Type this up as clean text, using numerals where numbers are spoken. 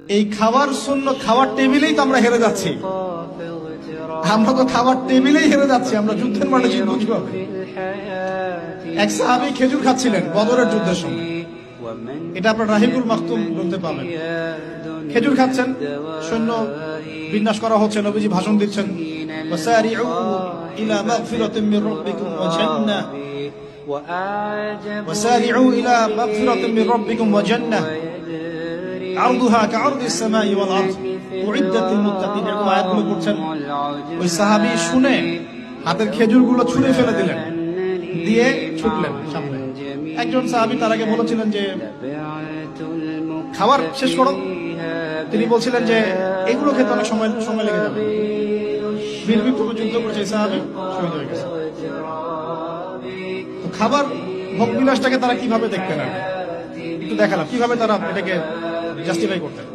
এই খাওয়ার সুন্নত, খাওয়ার টেবিলেই তো আমরা হেরে যাচ্ছি। আমরা তো খাওয়ার টেবিলেই হেরে যাচ্ছি। আমরা যুদ্ধের মাঠে জিতবো কিভাবে? এক সাহাবী খেজুর খাচ্ছিলেন বদরের যুদ্ধের সময়। এটা আপনার রাহিবুল মাকতুম গ্রন্থে পাবেন। খেজুর খাচ্ছেন, সৈন্য বিন্যাস করা হচ্ছে, নবীজি ভাষণ দিচ্ছেন, ওয়াসারিউ ইলা মাগফিরাতিন মির রাব্বিকুম ওয়া জান্নাহ, ওয়াসারিউ ইলা মাগফিরাতিন মির রাব্বিকুম ওয়া জান্নাহ আরদুহা কাআরদিস সামাই ওয়াল আরদ উইদ্দাতিল মুত্তাকিন। এরকম আয়াতগুলো পড়ছেন। ওই সাহাবী শুনে হাতের খেজুরগুলো ছুঁড়ে ফেলে দিলেন, দিয়ে ছুটলেন সামনে। একজন সাহাবী তার আগে বলেছিলেন যে খাবার শেষ করো। তিনি বলছিলেন যে এগুলো খেতে অনেক সময় লেগে যাবে। বীরবিক্রমে যুদ্ধ করেছে এই সাহাবী, শহীদ হয়ে গেছে। খাবার ভোগ বিলাসটাকে তারা কিভাবে দেখতেন, একটু দেখালাম কিভাবে তারা এটাকে জাস্টিফাই করতেন।